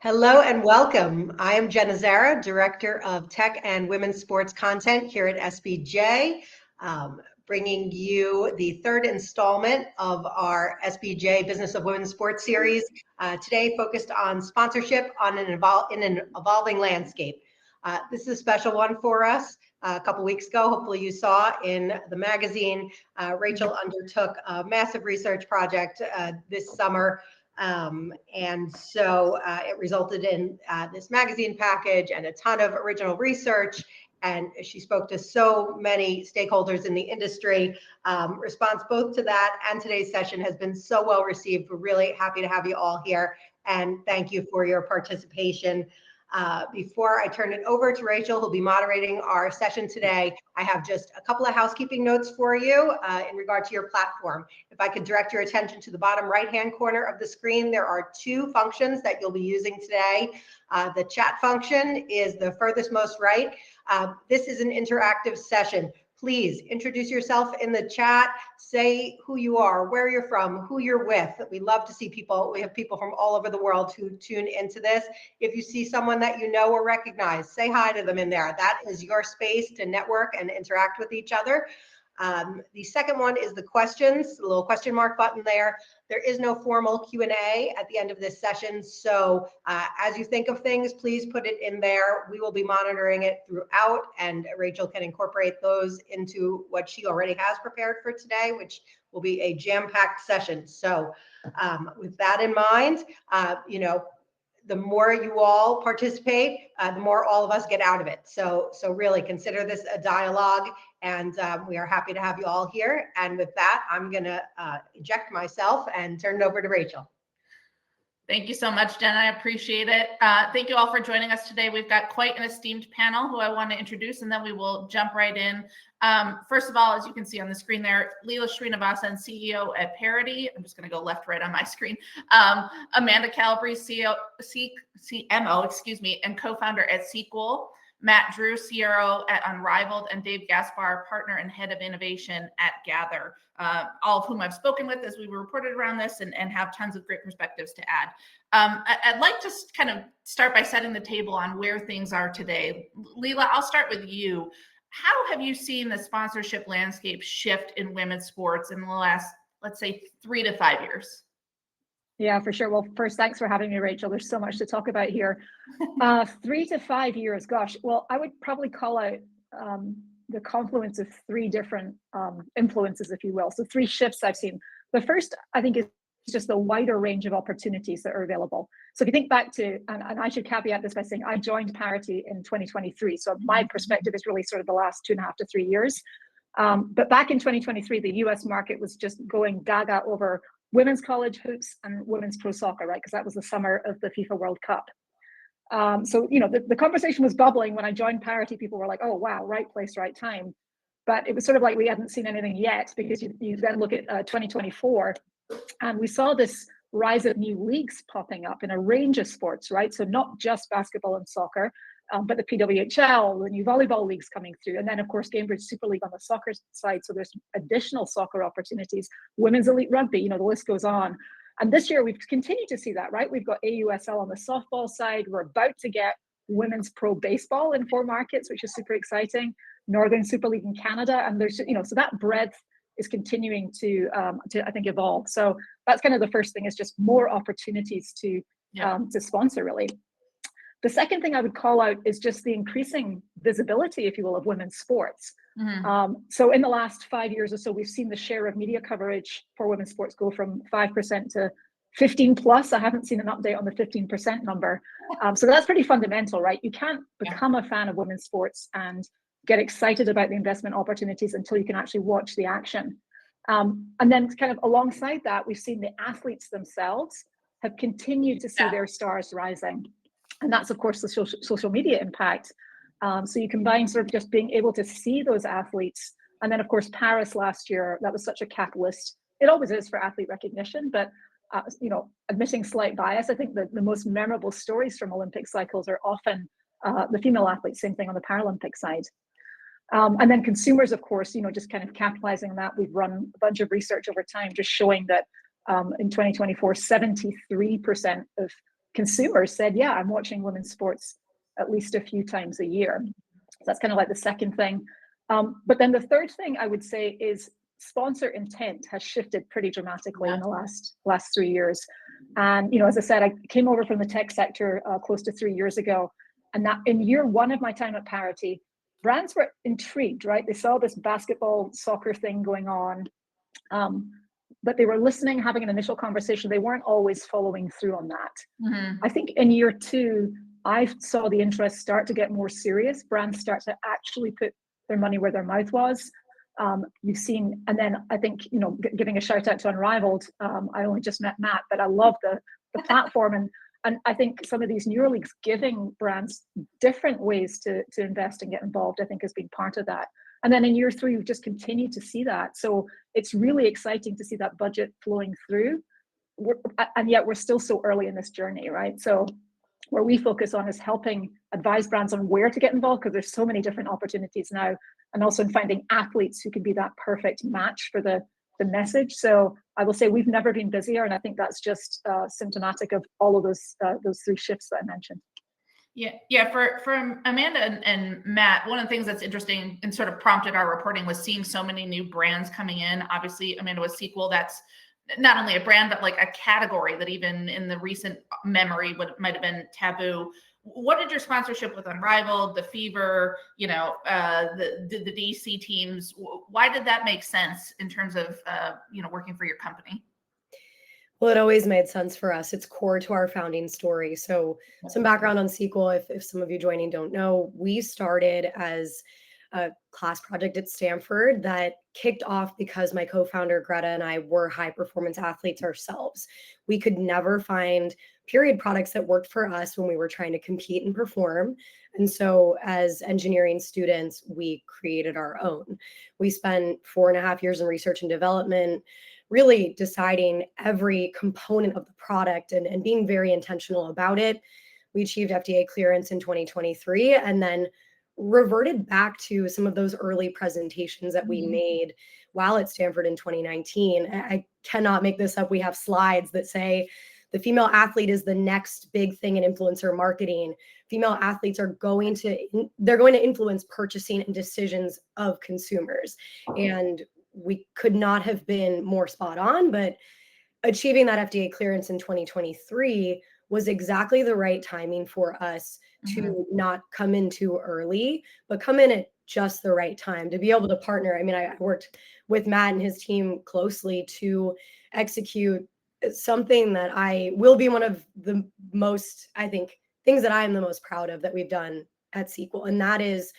Hello and welcome. I am Jenna Zara, Director of Tech and Women's Sports Content here at SBJ, bringing you the third installment of our SBJ Business of Women's Sports series, today focused on sponsorship in an evolving landscape. This is a special one for us. A couple weeks ago, hopefully you saw in the magazine, Rachel undertook a massive research project this summer. And so it resulted in this magazine package and a ton of original research. And she spoke to so many stakeholders in the industry. Response both to that and today's session has been so well received. We're really happy to have you all here. And thank you for your participation. Before I turn it over to Rachel, who'll be moderating our session today, I have just a couple of housekeeping notes for you in regard to your platform. If I could direct your attention to the bottom right-hand corner of the screen, there are two functions that you'll be using today. The chat function is the furthest most right. This is an interactive session. Please introduce yourself in the chat, say who you are, where you're from, who you're with. We love to see people. We have people from all over the world who tune into this. If you see someone that you know or recognize, say hi to them in there. That is your space to network and interact with each other. The second one is the questions, the little question mark button there. There is no formal Q&A at the end of this session. So as you think of things, please put it in there. We will be monitoring it throughout, and Rachel can incorporate those into what she already has prepared for today, which will be a jam-packed session. So with that in mind, the more you all participate, the more all of us get out of it. So really consider this a dialogue, and we are happy to have you all here. And with that, I'm gonna eject myself and turn it over to Rachel. Thank you so much, Jen. I appreciate it. Thank you all for joining us today. We've got quite an esteemed panel who I want to introduce, and then we will jump right in. First of all, as you can see on the screen there, Leela Srinivasan, CEO at Parity. I'm just going to go left, right on my screen. Amanda Calabrese, CMO, and co-founder at Sequel. Matt Drew, CRO at Unrivaled, and Dave Gaspar, partner and head of innovation at Gather, all of whom I've spoken with as we reported around this and have tons of great perspectives to add. I'd like to kind of start by setting the table on where things are today. Leela, I'll start with you. How have you seen the sponsorship landscape shift in women's sports in the last, let's say, 3 to 5 years? Yeah, for sure. Well, first, thanks for having me, Rachel. There's so much to talk about here. 3 to 5 years, gosh. Well, I would probably call out the confluence of 3 different influences, if you will. So 3 shifts I've seen. The first, I think, is just the wider range of opportunities that are available. So if you think back to, and I should caveat this by saying I joined Parity in 2023. So my perspective is really sort of the last 2.5 to 3 years. But back in 2023, the US market was just going gaga over women's college hoops and women's pro soccer, right? Because that was the summer of the FIFA World Cup. So, the conversation was bubbling when I joined Parity. People were like, oh, wow, right place, right time. But it was sort of like we hadn't seen anything yet, because you then look at 2024, and we saw this rise of new leagues popping up in a range of sports, right? So not just basketball and soccer, but the PWHL, the new volleyball leagues coming through. And then, of course, Cambridge Super League on the soccer side. So there's additional soccer opportunities, women's elite rugby, the list goes on. And this year we've continued to see that, right? We've got AUSL on the softball side. We're about to get women's pro baseball in 4 markets, which is super exciting. Northern Super League in Canada. And there's, so that breadth is continuing to I think, evolve. So that's kind of the first thing, is just more opportunities to sponsor, really. The second thing I would call out is just the increasing visibility, if you will, of women's sports. So in the last 5 years or so, we've seen the share of media coverage for women's sports go from 5% to 15 plus. I haven't seen an update on the 15% number. So that's pretty fundamental, right? You can't become a fan of women's sports and get excited about the investment opportunities until you can actually watch the action. And then kind of alongside that, we've seen the athletes themselves have continued to see their stars rising. And that's, of course, the social media impact. So you combine sort of just being able to see those athletes. And then, of course, Paris last year, that was such a catalyst. It always is for athlete recognition, but, admitting slight bias, I think that the most memorable stories from Olympic cycles are often the female athletes, same thing on the Paralympic side. And then consumers, of course, just kind of capitalizing on that. We've run a bunch of research over time just showing that in 2024, 73% of consumers said, yeah, I'm watching women's sports at least a few times a year. So that's kind of like the second thing. But then the third thing I would say is sponsor intent has shifted pretty dramatically in the last 3 years. And, as I said, I came over from the tech sector close to 3 years ago. And that in year one of my time at Parity, brands were intrigued, right? They saw this basketball, soccer thing going on. But they were listening, having an initial conversation. They weren't always following through on that. I think in year two, I saw the interest start to get more serious. Brands start to actually put their money where their mouth was. You've seen, and then I think, giving a shout out to Unrivaled. I only just met Matt, but I love the platform. And I think some of these newer leagues giving brands different ways to invest and get involved, I think has been part of that. And then in year three, we've just continued to see that. So it's really exciting to see that budget flowing through. And yet we're still so early in this journey, right? So where we focus on is helping advise brands on where to get involved, because there's so many different opportunities now, and also in finding athletes who can be that perfect match for the message. So I will say we've never been busier, and I think that's just symptomatic of all of those three shifts that I mentioned. Yeah. For Amanda and Matt, one of the things that's interesting and sort of prompted our reporting was seeing so many new brands coming in. Obviously, Amanda was Sequel. That's not only a brand, but like a category that even in the recent memory might have been Taboo. What did your sponsorship with Unrivaled, the Fever, the DC teams? Why did that make sense in terms of working for your company? Well, it always made sense for us. It's core to our founding story. So some background on Sequel, if some of you joining don't know, we started as a class project at Stanford that kicked off because my co-founder Greta and I were high performance athletes ourselves. We could never find period products that worked for us when we were trying to compete and perform. And so as engineering students, we created our own. We spent 4.5 years in research and development, really deciding every component of the product and being very intentional about it. We achieved FDA clearance in 2023 and then reverted back to some of those early presentations that we made while at Stanford in 2019. I cannot make this up. We have slides that say the female athlete is the next big thing in influencer marketing. Female athletes are going to influence purchasing and decisions of consumers. And we could not have been more spot on, but achieving that FDA clearance in 2023 was exactly the right timing for us to not come in too early, but come in at just the right time to be able to partner. I mean, I worked with Matt and his team closely to execute something that I will be one of the most, I think, things that I am the most proud of that we've done at Sequel. And that is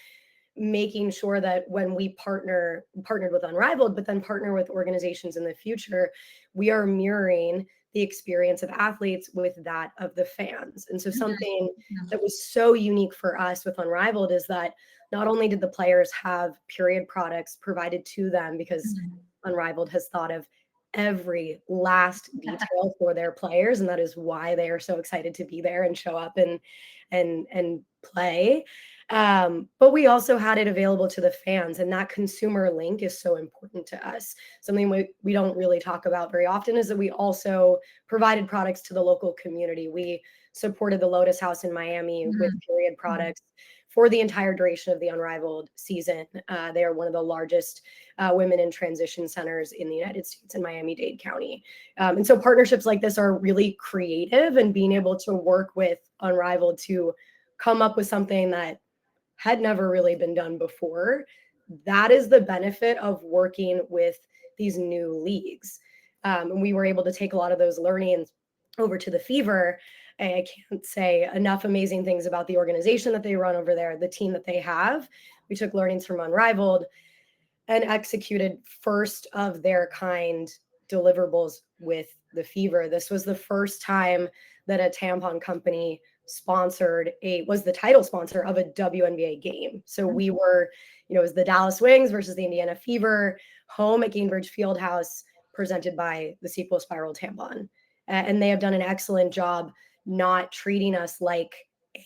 making sure that when we partnered with Unrivaled, but then partner with organizations in the future, we are mirroring the experience of athletes with that of the fans. And so something that was so unique for us with Unrivaled is that not only did the players have period products provided to them, because Unrivaled has thought of every last detail for their players, and that is why they are so excited to be there and show up and play. But we also had it available to the fans, and that consumer link is so important to us. Something we don't really talk about very often is that we also provided products to the local community. We supported the Lotus House in Miami with period products for the entire duration of the Unrivaled season. They are one of the largest women in transition centers in the United States in Miami-Dade County. And so partnerships like this are really creative, and being able to work with Unrivaled to come up with something that had never really been done before. That is the benefit of working with these new leagues. And we were able to take a lot of those learnings over to the Fever. I can't say enough amazing things about the organization that they run over there, the team that they have. We took learnings from Unrivaled and executed first of their kind deliverables with the Fever. This was the first time that a tampon company was the title sponsor of a WNBA game. So we were, it was the Dallas Wings versus the Indiana Fever, home at Gainbridge Fieldhouse, presented by the Sequel Spiral tampon. And they have done an excellent job not treating us like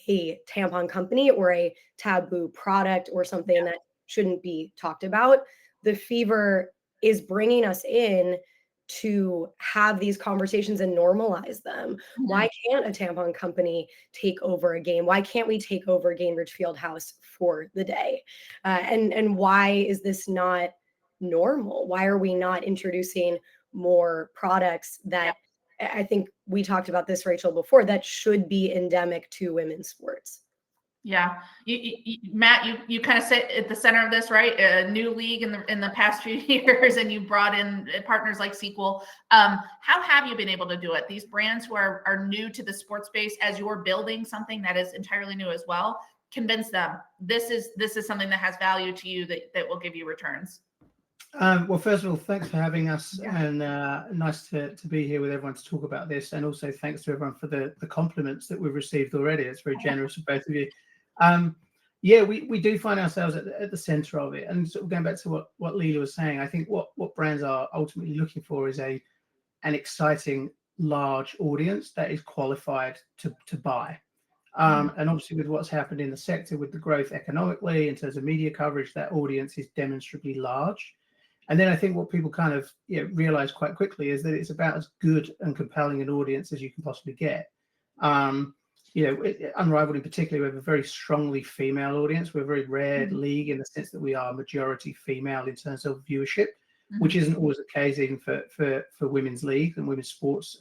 a tampon company or a taboo product or something that shouldn't be talked about. The Fever is bringing us in to have these conversations and normalize them. Why can't a tampon company take over a game? Why can't we take over Gainbridge Fieldhouse for the day? And why is this not normal? Why are we not introducing more products that I think we talked about this, Rachel, before, that should be endemic to women's sports? Yeah, Matt, you kind of sit at the center of this, right? A new league in the past few years, and you brought in partners like Sequel. How have you been able to do it? These brands who are new to the sports space, as you're building something that is entirely new as well, convince them this is something that has value to you, that will give you returns. Well, first of all, thanks for having us, and nice to be here with everyone to talk about this. And also thanks to everyone for the compliments that we've received already. It's very generous of both of you. We do find ourselves at the center of it. And sort of going back to what Leela was saying, I think what brands are ultimately looking for is an exciting, large audience that is qualified to buy. And obviously with what's happened in the sector, with the growth economically in terms of media coverage, that audience is demonstrably large. And then I think what people kind of realize quite quickly is that it's about as good and compelling an audience as you can possibly get. Unrivaled in particular, we have a very strongly female audience. We're a very rare league in the sense that we are majority female in terms of viewership, which isn't always the case even for women's leagues and women's sports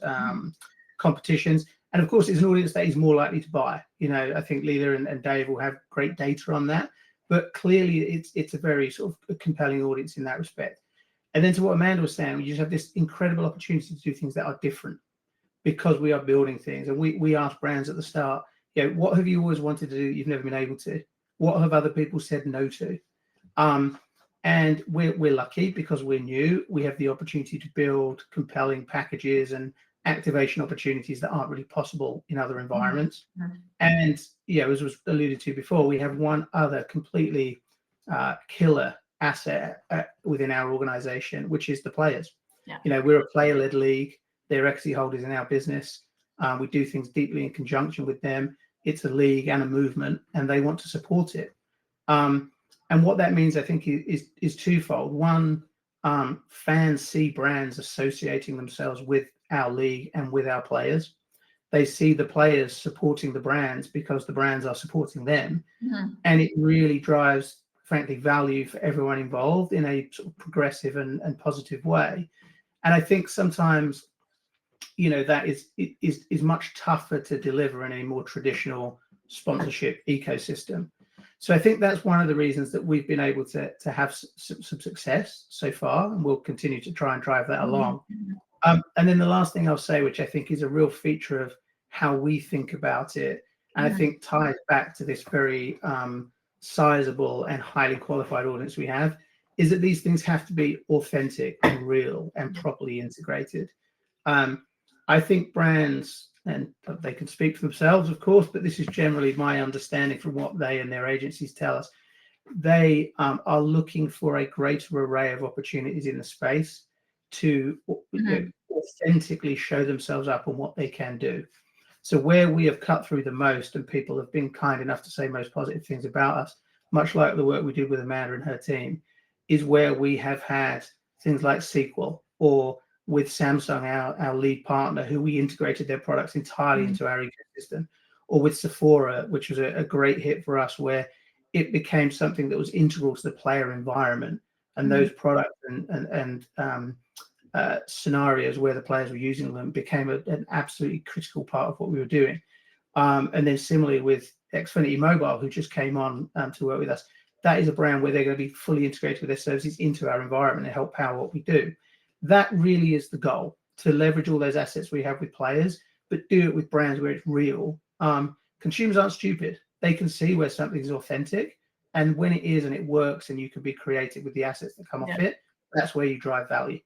competitions. And of course, it's an audience that is more likely to buy. I think Leela and Dave will have great data on that. But clearly, it's a very sort of compelling audience in that respect. And then to what Amanda was saying, we just have this incredible opportunity to do things that are different because we are building things. And we asked brands at the start, what have you always wanted to do you've never been able to? What have other people said no to? And we're lucky because we're new. We have the opportunity to build compelling packages and activation opportunities that aren't really possible in other environments. And as was alluded to before, we have one other completely killer asset within our organization, which is the players. We're a player-led league. They're equity holders in our business. We do things deeply in conjunction with them. It's a league and a movement, and they want to support it. And what that means, I think, is twofold. One, fans see brands associating themselves with our league and with our players. They see the players supporting the brands because the brands are supporting them. And it really drives, frankly, value for everyone involved in a sort of progressive and positive way. And I think sometimes, that is much tougher to deliver in a more traditional sponsorship ecosystem. So I think that's one of the reasons that we've been able to have some success so far, and we'll continue to try and drive that along. And then the last thing I'll say, which I think is a real feature of how we think about it, and I think ties back to this very sizable and highly qualified audience we have, is that these things have to be authentic and real and properly integrated. I think brands, and they can speak for themselves, of course, but this is generally my understanding from what they and their agencies tell us. They are looking for a greater array of opportunities in the space to authentically show themselves up on what they can do. So where we have cut through the most, and people have been kind enough to say most positive things about us, much like the work we did with Amanda and her team, is where we have had things like Sequel, or with Samsung, our lead partner, who we integrated their products entirely into our ecosystem, or with Sephora, which was a great hit for us, where it became something that was integral to the player environment, and those products and scenarios where the players were using them became an absolutely critical part of what we were doing. And then similarly with Xfinity Mobile, who just came on to work with us, that is a brand where they're going to be fully integrated with their services into our environment and help power what we do. That really is the goal, to leverage all those assets we have with players, but do it with brands where it's real. Consumers aren't stupid. They can see where something is authentic, and when it is and it works and you can be creative with the assets that come off it, that's where you drive value.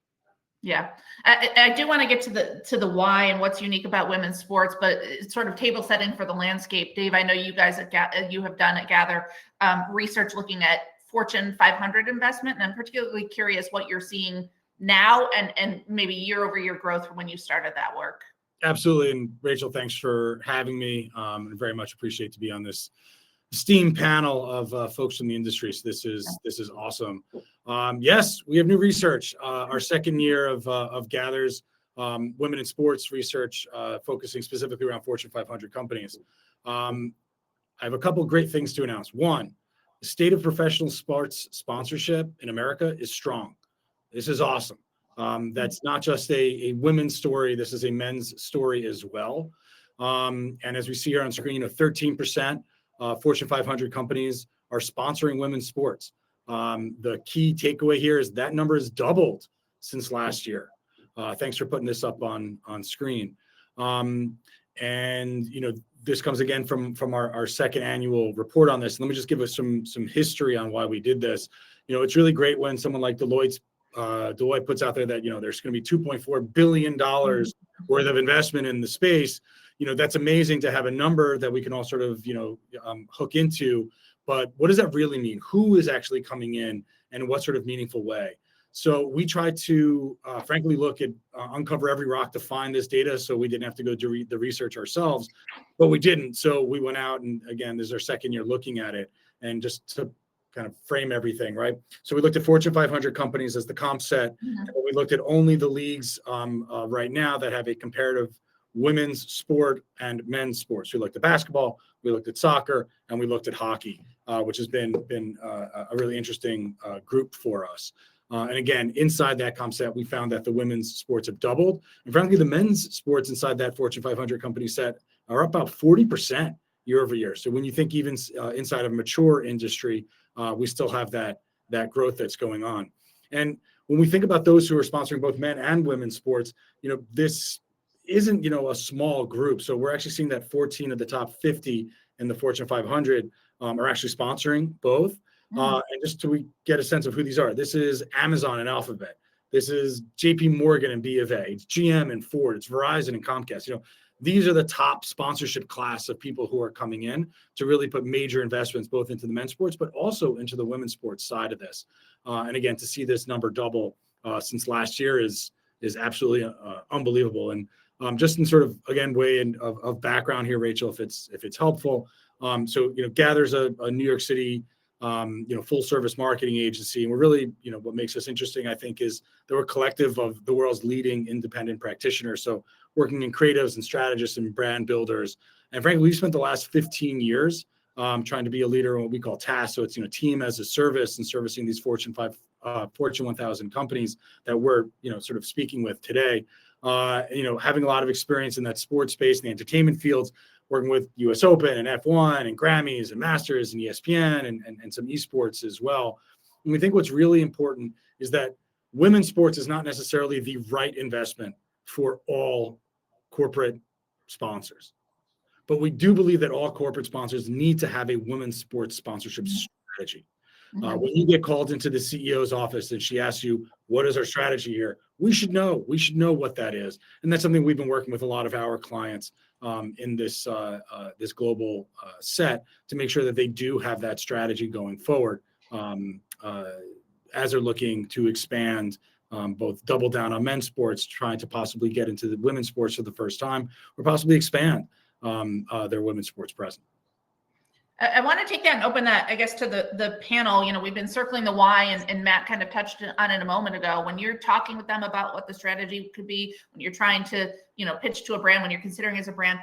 Yeah, I do want to get to the why and what's unique about women's sports, but it's sort of table setting for the landscape. Dave, I know you guys you have done at Gather research looking at Fortune 500 investment, and I'm particularly curious what you're seeing now and maybe year over year growth from when you started that work. Absolutely, and Rachel, thanks for having me. And very much appreciate to be on this esteemed panel of folks from the industry. So this is awesome. Yes, we have new research. Our second year of Gather's women in sports research, focusing specifically around Fortune 500 companies. I have a couple of great things to announce. One, the state of professional sports sponsorship in America is strong. This is awesome. That's not just a women's story. This is a men's story as well. And as we see here on screen, 13% Fortune 500 companies are sponsoring women's sports. The key takeaway here is that number has doubled since last year. Thanks for putting this up on screen. And this comes again from our second annual report on this. Let me just give us some history on why we did this. It's really great when someone like Deloitte puts out there that there's going to be $2.4 billion worth of investment in the space. That's amazing to have a number that we can all sort of hook into. But what does that really mean? Who is actually coming in, and what sort of meaningful way? So we tried to, frankly, uncover every rock to find this data, so we didn't have to go do the research ourselves, but we didn't. So we went out, and again, this is our second year looking at it, and just to kind of frame everything, right? So we looked at Fortune 500 companies as the comp set. And we looked at only the leagues right now that have a comparative women's sport and men's sports. We looked at basketball, we looked at soccer, and we looked at hockey, which has been a really interesting group for us. And again, inside that comp set, we found that the women's sports have doubled. And frankly, the men's sports inside that Fortune 500 company set are up about 40% year over year. So when you think even inside of a mature industry, we still have that growth that's going on. And when we think about those who are sponsoring both men and women's sports, this isn't, a small group. So we're actually seeing that 14 of the top 50 in the Fortune 500 are actually sponsoring both. And just so we get a sense of who these are, this is Amazon and Alphabet. This is JP Morgan and B of A. It's GM and Ford. It's Verizon and Comcast. These are the top sponsorship class of people who are coming in to really put major investments both into the men's sports, but also into the women's sports side of this. And again, to see this number double since last year is absolutely unbelievable. And just in sort of, again, way of background here, Rachel, if it's helpful. So, Gather's a New York City, full service marketing agency. And we're really, what makes us interesting, I think, is that we're a collective of the world's leading independent practitioners. So working in creatives and strategists and brand builders. And frankly, we've spent the last 15 years trying to be a leader in what we call TAS. So it's, team as a service and servicing these Fortune 1000 companies that we're, sort of speaking with today. Having a lot of experience in that sports space, and the entertainment fields, working with US Open and F1 and Grammys and Masters and ESPN and some esports as well. And we think what's really important is that women's sports is not necessarily the right investment for all corporate sponsors. But we do believe that all corporate sponsors need to have a women's sports sponsorship strategy. When you get called into the CEO's office and she asks you, what is our strategy here? We should know what that is. And that's something we've been working with a lot of our clients in this global set to make sure that they do have that strategy going forward as they're looking to expand, both double down on men's sports, trying to possibly get into the women's sports for the first time, or possibly expand their women's sports presence. I want to take that and open that, I guess, to the panel. We've been circling the why, and Matt kind of touched on it a moment ago. When you're talking with them about what the strategy could be, when you're trying to, pitch to a brand, when you're considering as a brand,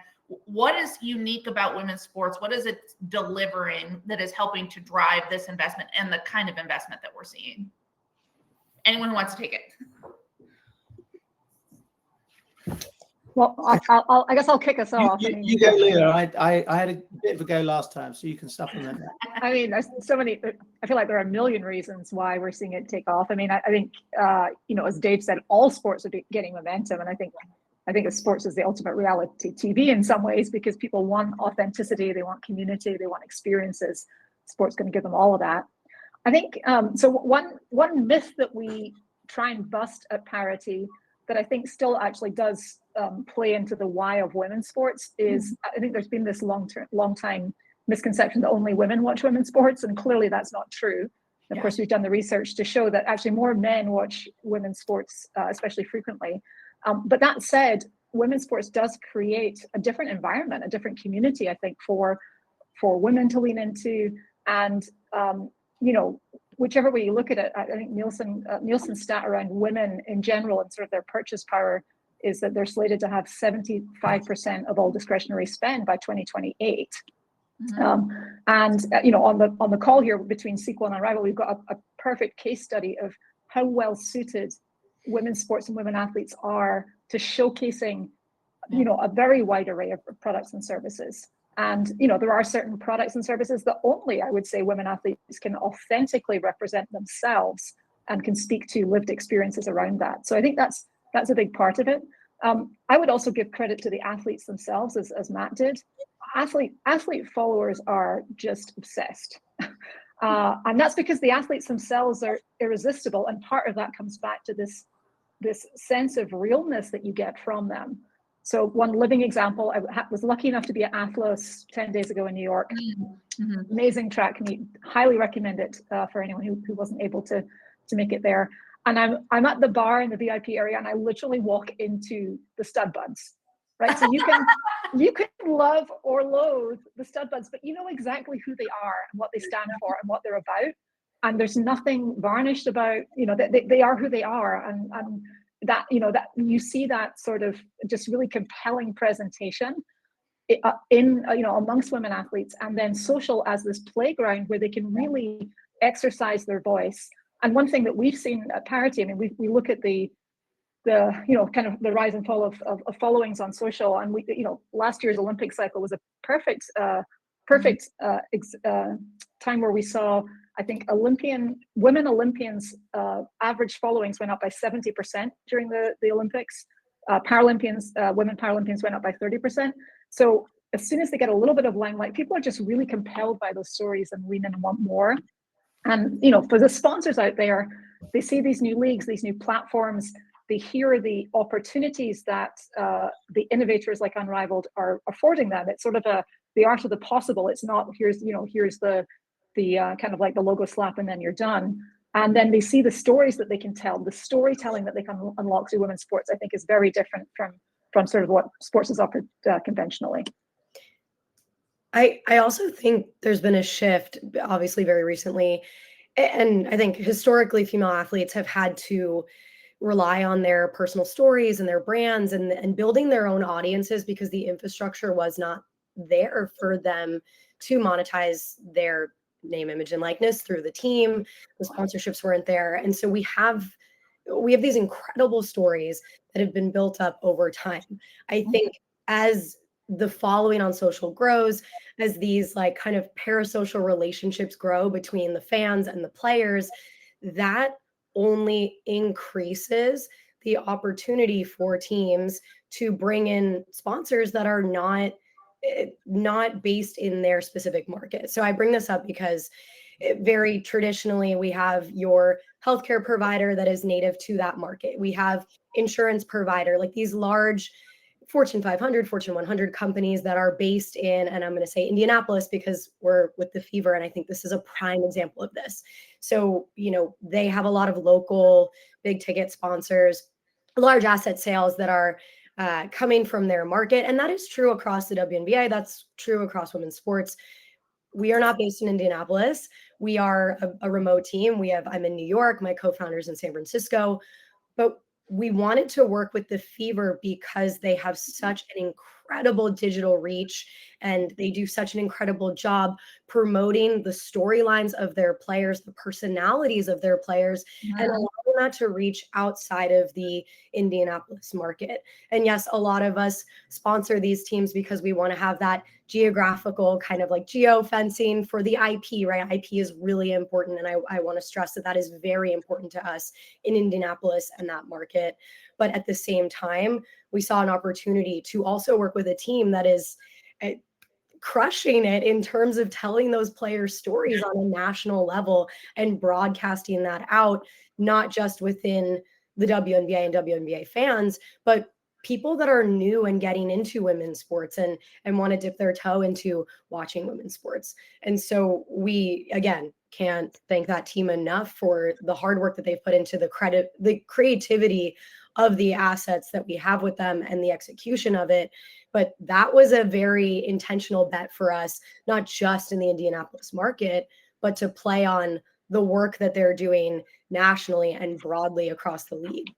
what is unique about women's sports? What is it delivering that is helping to drive this investment and the kind of investment that we're seeing? Anyone who wants to take it? Well, I guess I'll kick us off. You go, Leah. I had a bit of a go last time, so you can supplement that. I mean, there's so many. I feel like there are a million reasons why we're seeing it take off. I mean, I think as Dave said, all sports are getting momentum, and I think that sports is the ultimate reality TV in some ways, because people want authenticity, they want community, they want experiences. Sports going to give them all of that. I think so. One myth that we try and bust at Parity that I think still actually does play into the why of women's sports is, I think there's been this long time misconception that only women watch women's sports, and clearly that's not true. Of course, we've done the research to show that actually more men watch women's sports, especially frequently. But that said, women's sports does create a different environment, a different community, I think, for women to lean into. And whichever way you look at it, I think Nielsen's stat around women in general and sort of their purchase power is that they're slated to have 75% of all discretionary spend by 2028. And on the call here between Sequel and Unrivaled, we've got a perfect case study of how well suited women's sports and women athletes are to showcasing, a very wide array of products and services. And, there are certain products and services that only, I would say, women athletes can authentically represent themselves and can speak to lived experiences around that. So I think that's a big part of it. I would also give credit to the athletes themselves, as Matt did. Athlete followers are just obsessed. And that's because the athletes themselves are irresistible. And part of that comes back to this sense of realness that you get from them. So one living example, I was lucky enough to be at Athlos 10 days ago in New York. Amazing track meet. Highly recommend it for anyone who wasn't able to make it there. And I'm at the bar in the VIP area, and I literally walk into the stud buds, right? So you can love or loathe the stud buds, but you know exactly who they are and what they stand for and what they're about. And there's nothing varnished about, they are who they are. And that, that you see that sort of just really compelling presentation in, amongst women athletes, and then social as this playground where they can really exercise their voice. And one thing that we've seen at Parity, I mean, we look at the kind of the rise and fall of followings on social, and last year's Olympic cycle was a perfect time where we saw, I think, women Olympians average followings went up by 70% during the Olympics. Women Paralympians went up by 30%. So as soon as they get a little bit of limelight, people are just really compelled by those stories and lean in and want more. And for the sponsors out there, they see these new leagues, these new platforms. They hear the opportunities that the innovators like Unrivaled are affording them. It's sort of the art of the possible. It's not here's the kind of like the logo slap and then you're done. And then they see the stories that they can tell, the storytelling that they can unlock through women's sports, I think is very different from sort of what sports is offered conventionally. I also think there's been a shift, obviously very recently, and I think historically female athletes have had to rely on their personal stories and their brands and building their own audiences because the infrastructure was not there for them to monetize their name, image, and likeness through the team. The sponsorships weren't there. And so we have these incredible stories that have been built up over time. I think as the following on social grows, as these like kind of parasocial relationships grow between the fans and the players, that only increases the opportunity for teams to bring in sponsors that are not based in their specific market. So I bring this up because very traditionally we have your healthcare provider that is native to that market. We have insurance provider, like these large Fortune 500, Fortune 100 companies that are based in, and I'm going to say Indianapolis because we're with the Fever, and I think this is a prime example of this. So, they have a lot of local big ticket sponsors, large asset sales that are coming from their market. And that is true across the WNBA. That's true across women's sports. We are not based in Indianapolis. We are a remote team. I'm in New York. My co-founder's in San Francisco. But we wanted to work with the Fever because they have such an incredible digital reach and they do such an incredible job promoting the storylines of their players, the personalities of their players, and allowing that to reach outside of the Indianapolis market. And yes, a lot of us sponsor these teams because we want to have that geographical kind of like geo-fencing for the IP, right? IP is really important. And I want to stress that is very important to us in Indianapolis and that market. But at the same time, we saw an opportunity to also work with a team that is crushing it in terms of telling those players' stories on a national level and broadcasting that out, not just within the WNBA and WNBA fans, but people that are new and getting into women's sports and want to dip their toe into watching women's sports. And so we, again, can't thank that team enough for the hard work that they've put into the creativity of the assets that we have with them and the execution of it. But that was a very intentional bet for us, not just in the Indianapolis market, but to play on the work that they're doing nationally and broadly across the league.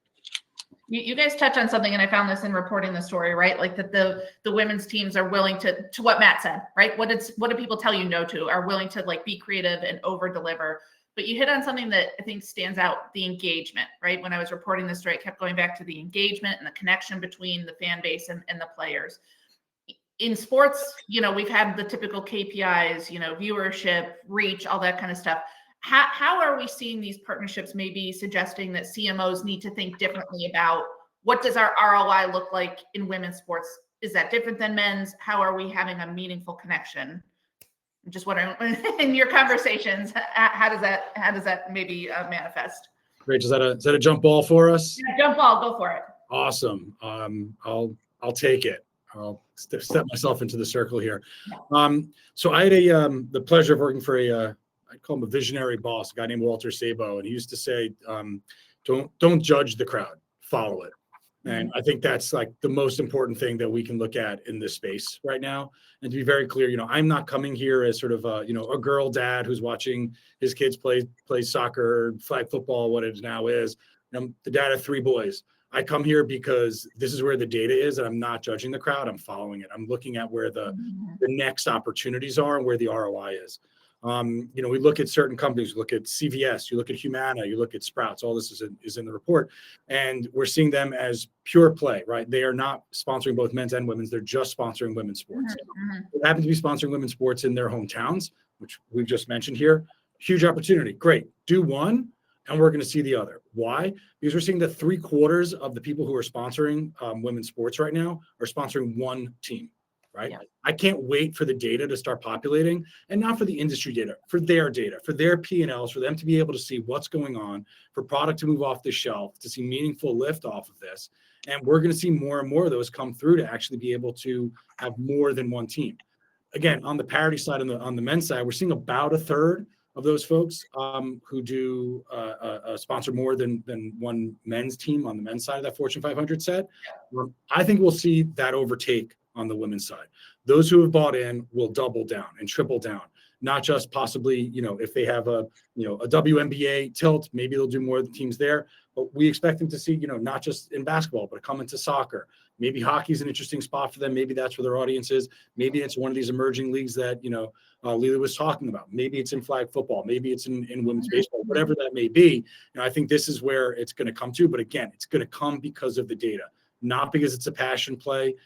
You guys touch on something, and I found this in reporting the story, right? Like that the women's teams are willing to what Matt said, right? What do people tell you no to? Are willing to like be creative and over deliver. But you hit on something that I think stands out, the engagement, right? When I was reporting this story, I kept going back to the engagement and the connection between the fan base and the players. In sports, we've had the typical KPIs, viewership, reach, all that kind of stuff. How are we seeing these partnerships maybe suggesting that CMOs need to think differently about what does our ROI look like in women's sports? Is that different than men's? How are we having a meaningful connection? I'm just wondering, in your conversations, how does that maybe manifest? Rachel, is that a jump ball for us? Yeah, jump ball, go for it. Awesome. I'll take it. I'll step myself into the circle here. So I had the pleasure of working for I call him a visionary boss, a guy named Walter Sabo, and he used to say, "Don't judge the crowd, follow it." And I think that's like the most important thing that we can look at in this space right now. And to be very clear, I'm not coming here as sort of a girl dad who's watching his kids play soccer, flag football, what it now is. I'm the dad of 3 boys. I come here because this is where the data is, and I'm not judging the crowd. I'm following it. I'm looking at where the next opportunities are and where the ROI is. We look at certain companies, you look at CVS, you look at Humana, you look at Sprouts, all this is in the report. And we're seeing them as pure play, right? They are not sponsoring both men's and women's. They're just sponsoring women's sports. They happen to be sponsoring women's sports in their hometowns, which we've just mentioned here. Huge opportunity. Great. Do one, and we're going to see the other. Why? Because we're seeing that 3/4 of the people who are sponsoring women's sports right now are sponsoring one team. Right? Yeah. I can't wait for the data to start populating, and not for the industry data, for their P&Ls, for them to be able to see what's going on, for product to move off the shelf, to see meaningful lift off of this. And we're going to see more and more of those come through to actually be able to have more than one team. Again, on the parity side, on the men's side, we're seeing about 1/3 of those folks who do sponsor more than one men's team on the men's side of that Fortune 500 set. I think we'll see that overtake on the women's side. Those who have bought in will double down and triple down, not just possibly, if they have a WNBA tilt, maybe they'll do more of the teams there, but we expect them to see, not just in basketball, but come into soccer. Maybe hockey's an interesting spot for them. Maybe that's where their audience is. Maybe it's one of these emerging leagues that, Lila was talking about. Maybe it's in flag football. Maybe it's in women's baseball, whatever that may be. I think this is where it's going to come to, but again, it's going to come because of the data, not because it's a passion play.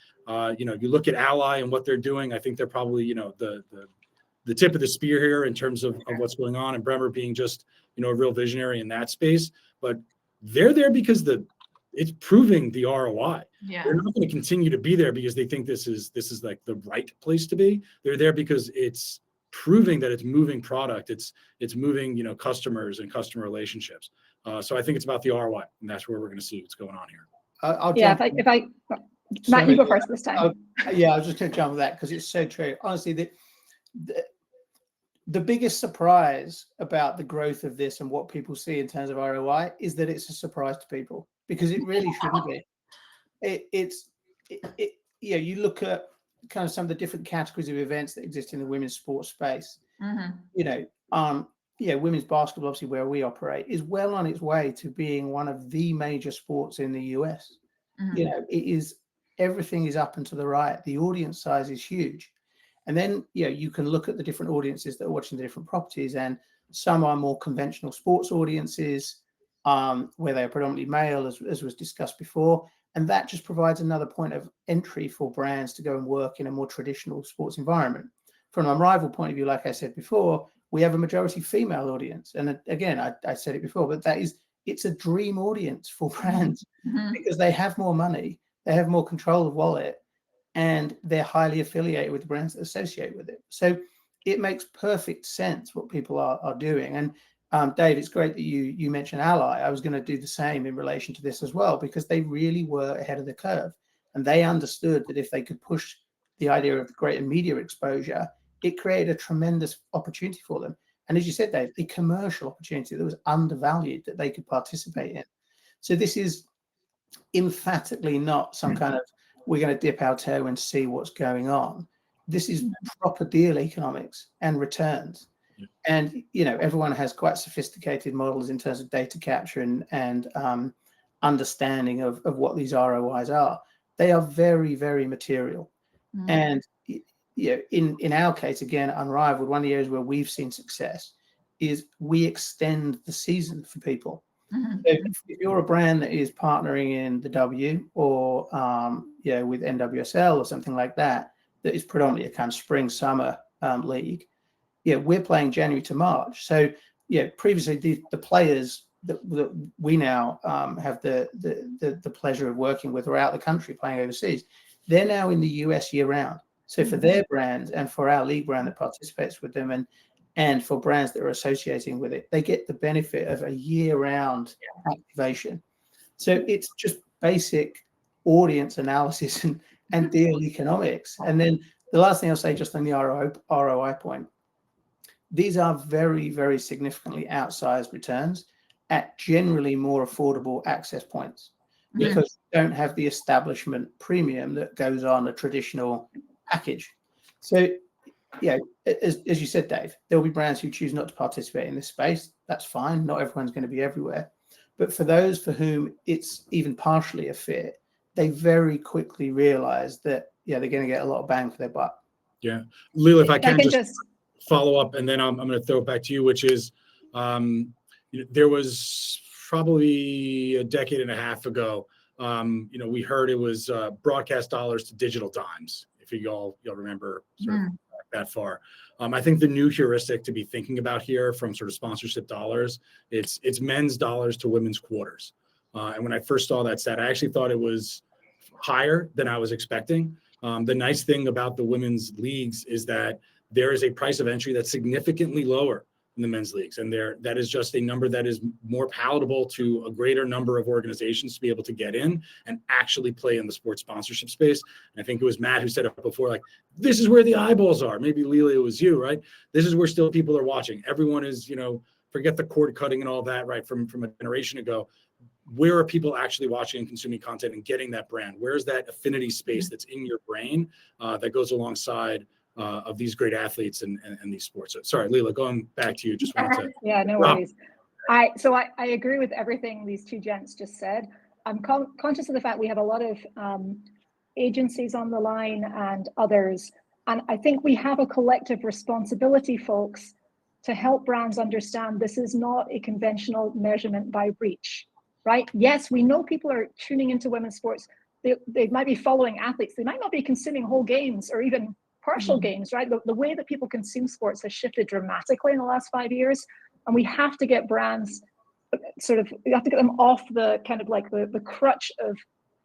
You look at Ally and what they're doing. I think they're probably, the tip of the spear here in terms of what's going on, and Bremer being just, a real visionary in that space. But they're there because it's proving the ROI. Yeah. They're not going to continue to be there because they think this is like the right place to be. They're there because it's proving that it's moving product. It's moving, customers and customer relationships. So I think it's about the ROI, and that's where we're going to see what's going on here. If I Matt, you go first this time. I was just going to jump with that because it's so true. Honestly, the biggest surprise about the growth of this and what people see in terms of ROI is that it's a surprise to people, because it really shouldn't be. You look at kind of some of the different categories of events that exist in the women's sports space. Women's basketball, obviously where we operate, is well on its way to being one of the major sports in the US. It is. Everything is up and to the right. The audience size is huge. And then, you can look at the different audiences that are watching the different properties, and some are more conventional sports audiences where they are predominantly male, as was discussed before. And that just provides another point of entry for brands to go and work in a more traditional sports environment. From an Unrivaled point of view, like I said before, we have a majority female audience. And again, I said it before, but it's a dream audience for brands because they have more money. They have more control of wallet, and they're highly affiliated with the brands that associate with it. So it makes perfect sense what people are doing. And Dave, it's great that you mentioned Ally. I was going to do the same in relation to this as well, because they really were ahead of the curve, and they understood that if they could push the idea of greater media exposure, it created a tremendous opportunity for them. And as you said, Dave, a commercial opportunity that was undervalued that they could participate in. So this is emphatically not some kind of we're going to dip our toe and see what's going on. This is proper deal economics and returns. And, you know, everyone has quite sophisticated models in terms of data capture and understanding of what these ROIs are. They are very, very material. And, you know, in our case, again, Unrivaled, one of the areas where we've seen success is we extend the season for people. So if you're a brand that is partnering in the W or, you know, with NWSL or something like that, that is predominantly a kind of spring, summer league, yeah, we're playing January to March. So, yeah, previously the players that we now have the pleasure of working with throughout the country playing overseas, they're now in the US year round. So for their brands and for our league brand that participates with them and for brands that are associating with it, they get the benefit of a year-round activation. So it's just basic audience analysis and deal economics. And then the last thing I'll say just on the ROI point, these are very, very significantly outsized returns at generally more affordable access points because you don't have the establishment premium that goes on a traditional package. So, yeah, as you said, Dave, there'll be brands who choose not to participate in this space. That's fine. Not everyone's going to be everywhere. But for those for whom it's even partially a fit, they very quickly realize that, yeah, they're going to get a lot of bang for their buck. Yeah. Leila, if I can just follow up, and then I'm going to throw it back to you, which is there was probably a decade and a half ago, you know, we heard it was broadcast dollars to digital dimes, if y'all remember sort of that far. I think the new heuristic to be thinking about here from sort of sponsorship dollars, it's men's dollars to women's quarters. And when I first saw that stat, I actually thought it was higher than I was expecting. The nice thing about the women's leagues is that there is a price of entry that's significantly lower in the men's leagues. And that is just a number that is more palatable to a greater number of organizations to be able to get in and actually play in the sports sponsorship space. And I think it was Matt who said it before, like, this is where the eyeballs are. Maybe Leila, it was you, right? This is where still people are watching. Everyone is, you know, forget the cord cutting and all that, right? From a generation ago. Where are people actually watching and consuming content and getting that brand? Where's that affinity space that's in your brain that goes alongside of these great athletes and these sports? So, sorry, Leila, going back to you. Just wanted to. Yeah, no worries. I agree with everything these two gents just said. I'm conscious of the fact we have a lot of agencies on the line and others, and I think we have a collective responsibility, folks, to help brands understand this is not a conventional measurement by reach. Right? Yes, we know people are tuning into women's sports. They might be following athletes. They might not be consuming whole games or even partial games, right? The way that people consume sports has shifted dramatically in the last 5 years. And we have to get brands we have to get them off the kind of like the crutch of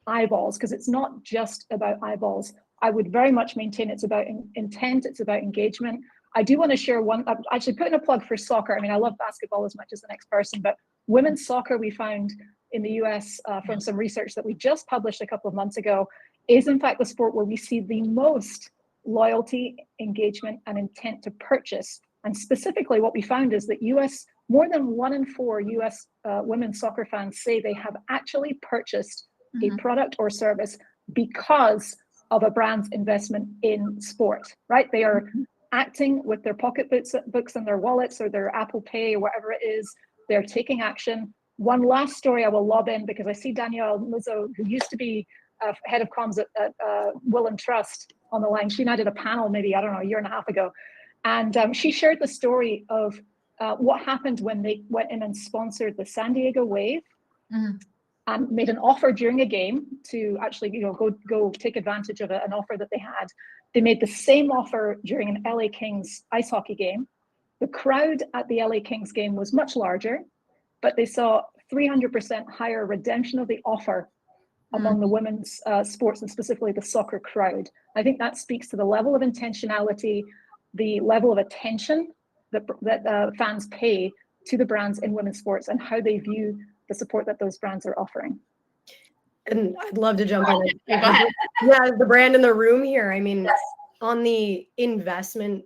eyeballs, because it's not just about eyeballs. I would very much maintain it's about intent. It's about engagement. I do want to share one, actually put in a plug for soccer. I mean, I love basketball as much as the next person, but women's soccer, we found in the US from some research that we just published a couple of months ago, is in fact the sport where we see the most loyalty, engagement, and intent to purchase. And specifically what we found is that more than 1 in 4 US women's soccer fans say they have actually purchased a product or service because of a brand's investment in sport, right? They are acting with their pocketbooks and their wallets or their Apple Pay or whatever it is. They're taking action. One last story I will lob in, because I see Danielle Muzzo, who used to be head of comms at Will and Trust, on the line. She and I did a panel maybe, I don't know, a year and a half ago. And she shared the story of what happened when they went in and sponsored the San Diego Wave and made an offer during a game to actually, you know, go take advantage of an offer that they had. They made the same offer during an LA Kings ice hockey game. The crowd at the LA Kings game was much larger, but they saw 300% higher redemption of the offer among the women's sports, and specifically the soccer crowd. I think that speaks to the level of intentionality, the level of attention that fans pay to the brands in women's sports and how they view the support that those brands are offering. And I'd love to jump in. Yeah, the brand in the room here. I mean, on the investment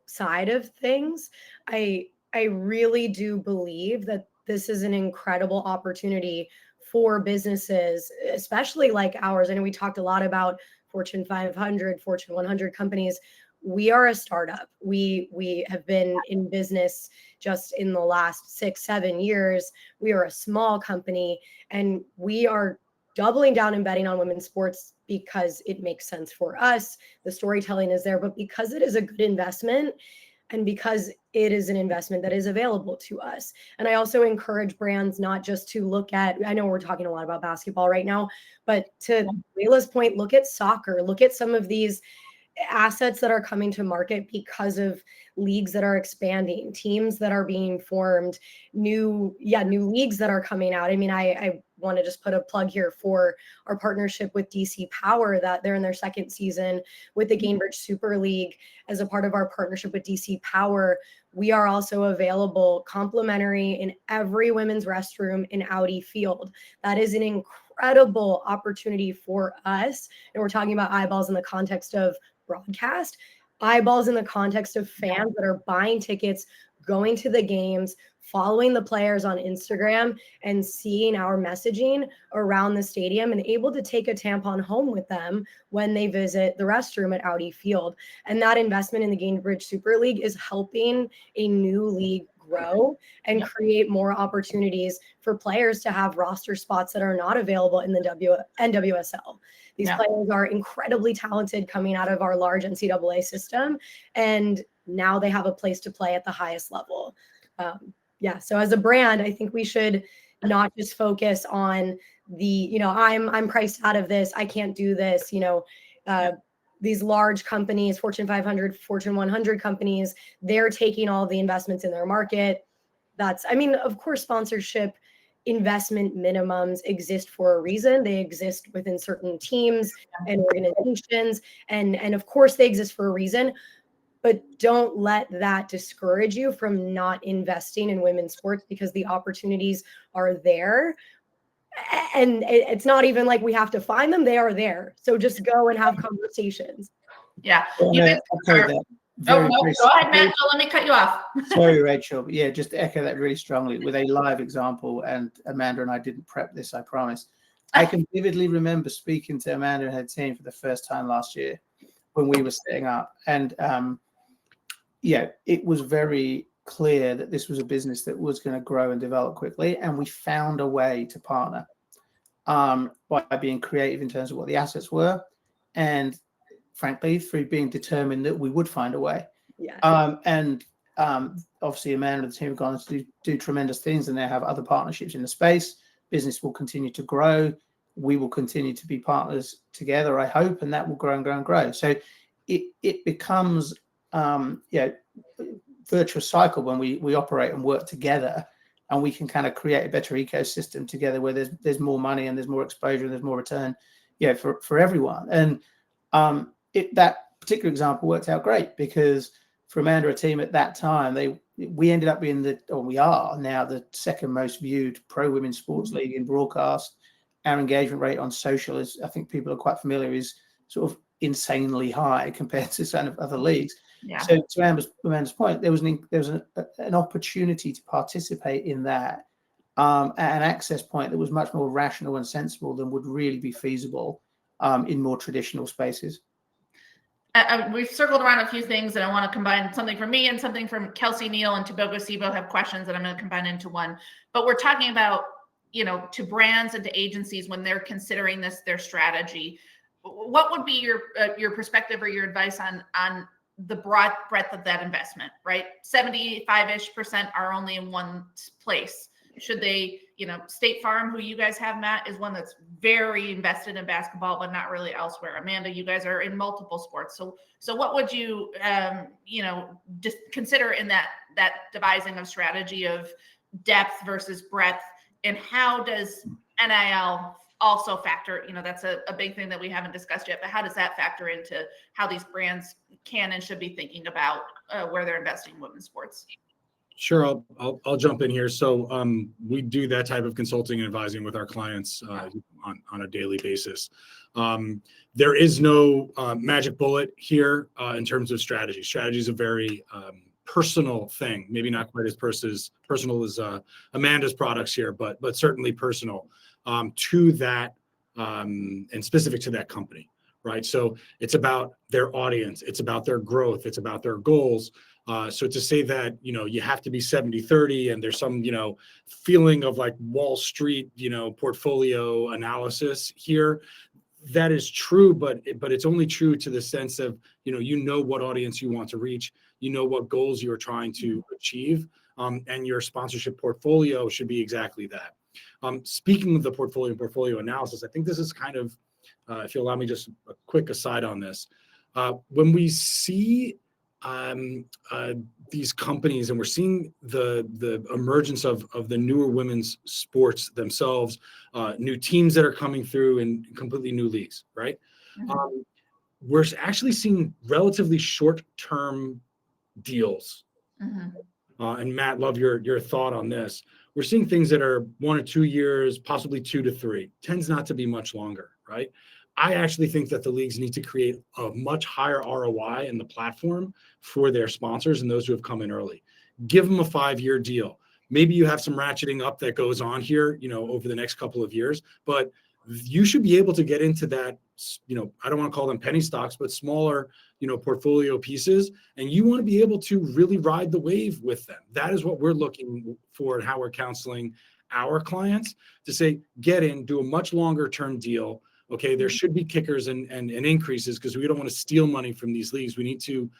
side of things, I really do believe that this is an incredible opportunity for businesses, especially like ours. I know we talked a lot about Fortune 500, Fortune 100 companies. we are a startup. We have been in business just in the last 6-7 years. We are a small company, and we are doubling down and betting on women's sports because it makes sense for us. The storytelling is there, but because it is a good investment, and because it is an investment that is available to us. And I also encourage brands not just to look at, I know we're talking a lot about basketball right now, but to Layla's point, look at soccer, look at some of these assets that are coming to market because of leagues that are expanding, teams that are being formed, new leagues that are coming out. I mean, I want to just put a plug here for our partnership with DC Power, that they're in their second season with the Gainbridge Super League. As a part of our partnership with DC Power, we are also available complimentary in every women's restroom in Audi Field. That is an incredible opportunity for us. And we're talking about eyeballs in the context of broadcast, eyeballs in the context of fans that are buying tickets, going to the games, following the players on Instagram, and seeing our messaging around the stadium, and able to take a tampon home with them when they visit the restroom at Audi Field. And that investment in the Gainbridge Super League is helping a new league grow and create more opportunities for players to have roster spots that are not available in the NWSL. These players are incredibly talented coming out of our large NCAA system, and now they have a place to play at the highest level. So as a brand, I think we should not just focus on the, I'm priced out of this, I can't do this, these large companies, Fortune 500, Fortune 100 companies, they're taking all the investments in their market. Of course, sponsorship investment minimums exist for a reason. They exist within certain teams and organizations, and of course they exist for a reason. But don't let that discourage you from not investing in women's sports, because the opportunities are there. And it's not even like we have to find them. They are there. So just go and have conversations. Yeah. Go ahead, Go ahead, Matt. So let me cut you off. Sorry, Rachel. But yeah, just to echo that really strongly with a live example. And Amanda and I didn't prep this, I promise. I can vividly remember speaking to Amanda and her team for the first time last year when we were setting up. And it was very clear that this was a business that was going to grow and develop quickly. And we found a way to partner by being creative in terms of what the assets were. And frankly, through being determined that we would find a way. Obviously, Amanda and the team have gone on to do tremendous things, and they have other partnerships in the space. Business will continue to grow. We will continue to be partners together, I hope, and that will grow and grow and grow. So it becomes virtuous cycle when we operate and work together, and we can kind of create a better ecosystem together where there's more money and there's more exposure and there's more return for everyone. And that particular example worked out great, because for Amanda, a team at that time, we ended up being we are now the second most viewed pro women's sports league in broadcast. Our engagement rate on social, is, I think people are quite familiar, is sort of insanely high compared to some of other leagues. So to Amanda's point, there was an opportunity to participate in that at an access point that was much more rational and sensible than would really be feasible in more traditional spaces. We've circled around a few things, and I want to combine something from me and something from Kelsey Neal and Taboo Sibo have questions that I'm going to combine into one. But we're talking about, to brands and to agencies when they're considering their strategy. What would be your perspective or your advice on the broad breadth of that investment, right? 75-ish% are only in one place. Should they, State Farm, who you guys have, Matt, is one that's very invested in basketball, but not really elsewhere. Amanda, you guys are in multiple sports. So what would you, just consider in that devising of strategy of depth versus breadth, and how does NIL also factor, that's a big thing that we haven't discussed yet, but how does that factor into how these brands can and should be thinking about where they're investing in women's sports? Sure, I'll jump in here. So we do that type of consulting and advising with our clients on a daily basis. There is no magic bullet here in terms of strategy. Strategy is a very personal thing, maybe not quite as personal as Amanda's products here, but certainly personal to that and specific to that company, right? So it's about their audience, it's about their growth, it's about their goals. So to say that, you have to be 70-30 and there's some, feeling of like Wall Street, portfolio analysis here, that is true, but it's only true to the sense of, what audience you want to reach, what goals you're trying to achieve, and your sponsorship portfolio should be exactly that. Speaking of the portfolio analysis, I think this is kind of, if you allow me just a quick aside on this, when we see these companies and we're seeing the emergence of the newer women's sports themselves, new teams that are coming through in completely new leagues, right? Mhm. We're actually seeing relatively short-term deals. Mhm. And Matt, love your thought on this. We're seeing things that are 1 or 2 years, possibly 2 to 3. Tends not to be much longer, right? I actually think that the leagues need to create a much higher ROI in the platform for their sponsors and those who have come in early. Give them a 5-year deal. Maybe you have some ratcheting up that goes on here, over the next couple of years, but you should be able to get into that, I don't want to call them penny stocks, but smaller, portfolio pieces. And you want to be able to really ride the wave with them. That is what we're looking for and how we're counseling our clients to say, get in, do a much longer term deal. Okay, there should be kickers and increases because we don't want to steal money from these leagues. We need to,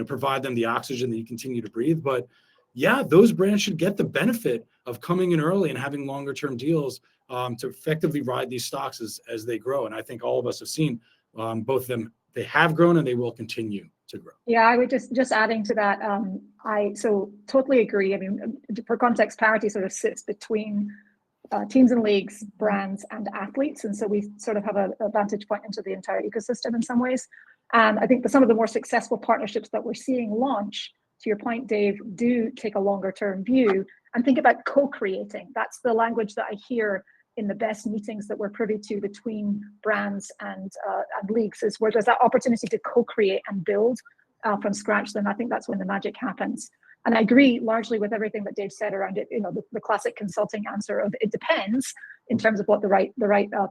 provide them the oxygen that you continue to breathe. But yeah, those brands should get the benefit of coming in early and having longer term deals to effectively ride these stocks as they grow. And I think all of us have seen both of them. They have grown and they will continue to grow. Yeah, I would just adding to that. I so totally agree. I mean, for context, parity sort of sits between teams and leagues, brands, and athletes, and so we sort of have a vantage point into the entire ecosystem in some ways. And I think that some of the more successful partnerships that we're seeing launch, to your point, Dave, do take a longer term view and think about co-creating. That's the language that I hear in the best meetings that we're privy to between brands and leagues, is where there's that opportunity to co-create and build from scratch. Then I think that's when the magic happens. And I agree largely with everything that Dave said around it. The classic consulting answer of it depends in terms of what the right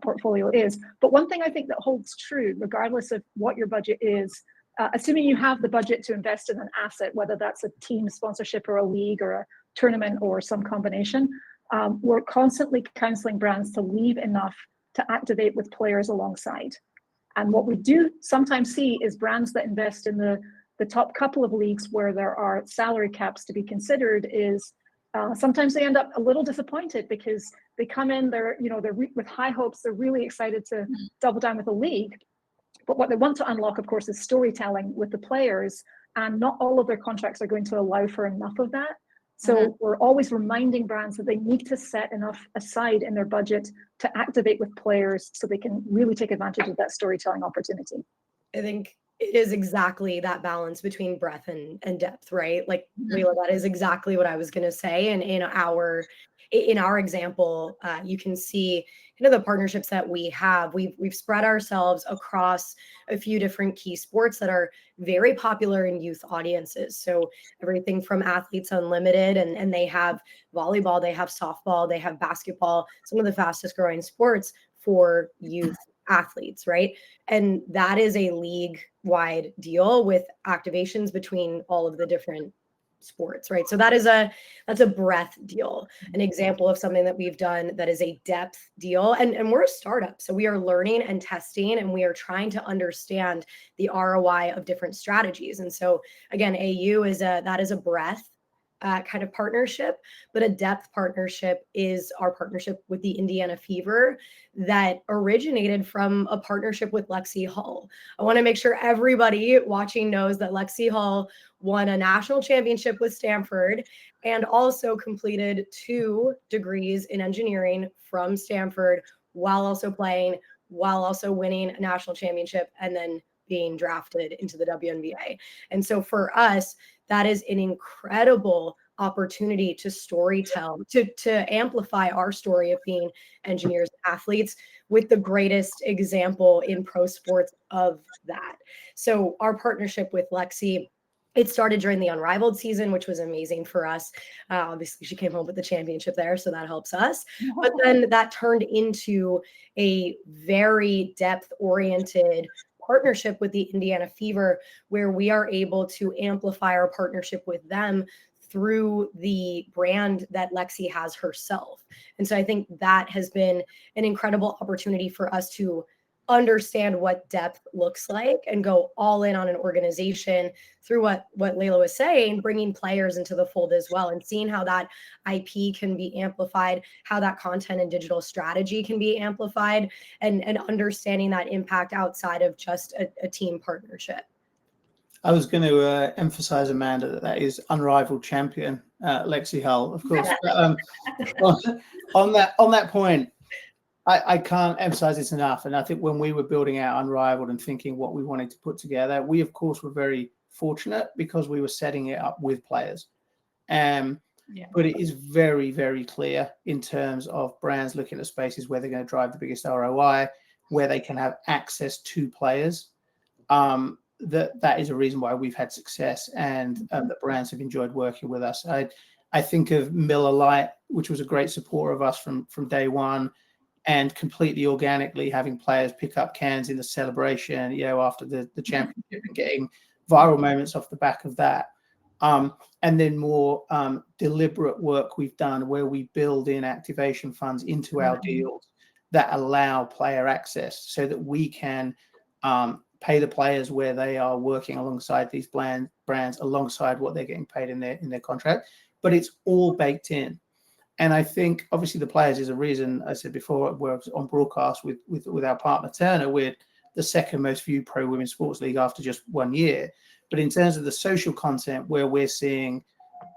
portfolio is. But one thing I think that holds true, regardless of what your budget is, assuming you have the budget to invest in an asset, whether that's a team sponsorship or a league or a tournament or some combination, we're constantly counseling brands to leave enough to activate with players alongside. And what we do sometimes see is brands that invest in the top couple of leagues where there are salary caps to be considered is sometimes they end up a little disappointed because they come in, they're with high hopes, they're really excited to double down with a league. But what they want to unlock, of course, is storytelling with the players, and not all of their contracts are going to allow for enough of that. So we're always reminding brands that they need to set enough aside in their budget to activate with players so they can really take advantage of that storytelling opportunity. I think it is exactly that balance between breadth and depth, right? Like, Leila, that is exactly what I was going to say. And in our example, you can see the partnerships that we have. We've spread ourselves across a few different key sports that are very popular in youth audiences. So everything from Athletes Unlimited, and they have volleyball, they have softball, they have basketball, some of the fastest growing sports for youth athletes, right? And that is a league-wide deal with activations between all of the different sports, right? So that's a breadth deal, an example of something that we've done that is a depth deal. And we're a startup, so we are learning and testing, and we are trying to understand the ROI of different strategies. And so again, AU is a breadth kind of partnership, but a depth partnership is our partnership with the Indiana Fever that originated from a partnership with Lexi Hull. I want to make sure everybody watching knows that Lexi Hull won a national championship with Stanford and also completed 2 degrees in engineering from Stanford while also playing, while also winning a national championship, and then being drafted into the WNBA. And so for us, that is an incredible opportunity to storytell, to amplify our story of being engineers and athletes with the greatest example in pro sports of that. So our partnership with Lexi, it started during the Unrivaled season, which was amazing for us. Obviously, she came home with the championship there, so that helps us. But then that turned into a very depth-oriented partnership with the Indiana Fever, where we are able to amplify our partnership with them through the brand that Lexi has herself. And so I think that has been an incredible opportunity for us to understand what depth looks like and go all in on an organization through what Layla was saying, bringing players into the fold as well, and seeing how that IP can be amplified, how that content and digital strategy can be amplified, and understanding that impact outside of just a team partnership. I was going to emphasize, Amanda, that is unrivaled champion, Lexi Hull, of course. But, on that point, I can't emphasize this enough. And I think when we were building out Unrivaled and thinking what we wanted to put together, we, of course, were very fortunate because we were setting it up with players. But it is very, very clear in terms of brands looking at spaces where they're going to drive the biggest ROI, where they can have access to players. That is a reason why we've had success, and the brands have enjoyed working with us. I think of Miller Lite, which was a great supporter of us from day one, and completely organically having players pick up cans in the celebration, after the championship, and getting viral moments off the back of that. And then more deliberate work we've done where we build in activation funds into our deals that allow player access so that we can pay the players where they are working alongside these brands, alongside what they're getting paid in their contract. But it's all baked in. And I think obviously the players is a reason. I said before, we're on broadcast with our partner Turner. We're the second most viewed pro women's sports league after just 1 year. But in terms of the social content, where we're seeing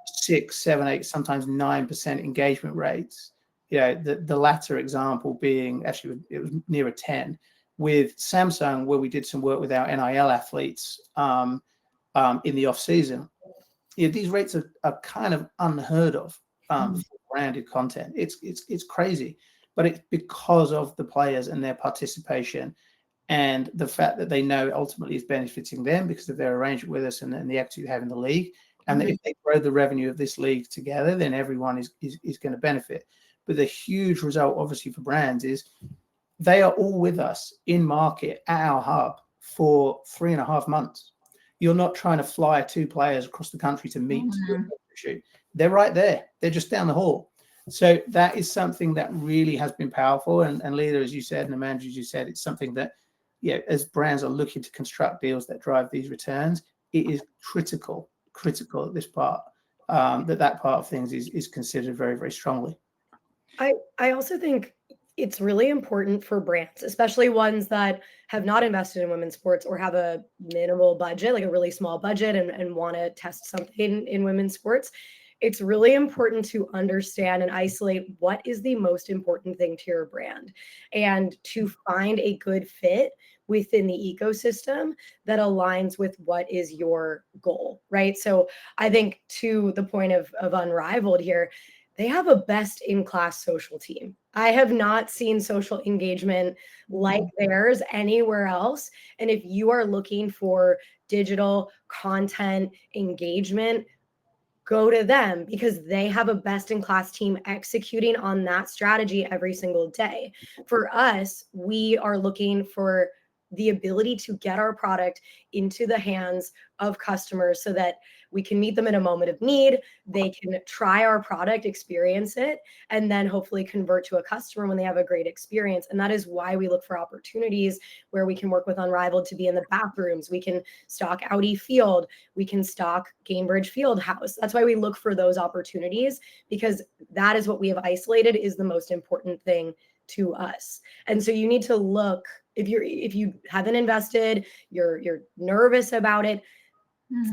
6, 7, 8, sometimes 9% engagement rates, the latter example being, actually it was nearer 10, with Samsung, where we did some work with our NIL athletes in the off season. These rates are kind of unheard of for branded content. It's crazy, but it's because of the players and their participation, and the fact that they know ultimately is benefiting them because of their arrangement with us and the equity they have in the league. And that if they grow the revenue of this league together, then everyone is going to benefit. But the huge result, obviously, for brands is they are all with us in market at our hub for 3.5 months. You're not trying to fly 2 players across the country to meet to do a shoot. They're right there. They're just down the hall. So that is something that really has been powerful. And Leela, as you said, and Amanda, as you said, it's something that, as brands are looking to construct deals that drive these returns, it is critical at this part, that part of things is considered very, very strongly. I also think it's really important for brands, especially ones that have not invested in women's sports or have a minimal budget, like a really small budget, and want to test something in women's sports. It's really important to understand and isolate what is the most important thing to your brand, and to find a good fit within the ecosystem that aligns with what is your goal, right? So I think, to the point of Unrivaled here, they have a best-in-class social team. I have not seen social engagement like theirs anywhere else. And if you are looking for digital content engagement, go to them, because they have a best-in-class team executing on that strategy every single day. For us, we are looking for the ability to get our product into the hands of customers so that we can meet them in a moment of need. They can try our product, experience it, and then hopefully convert to a customer when they have a great experience. And that is why we look for opportunities where we can work with Unrivaled to be in the bathrooms. We can stock Audi Field. We can stock Cambridge Field House. That's why we look for those opportunities, because that is what we have isolated is the most important thing to us. And so you need to look, if you haven't invested, you're nervous about it,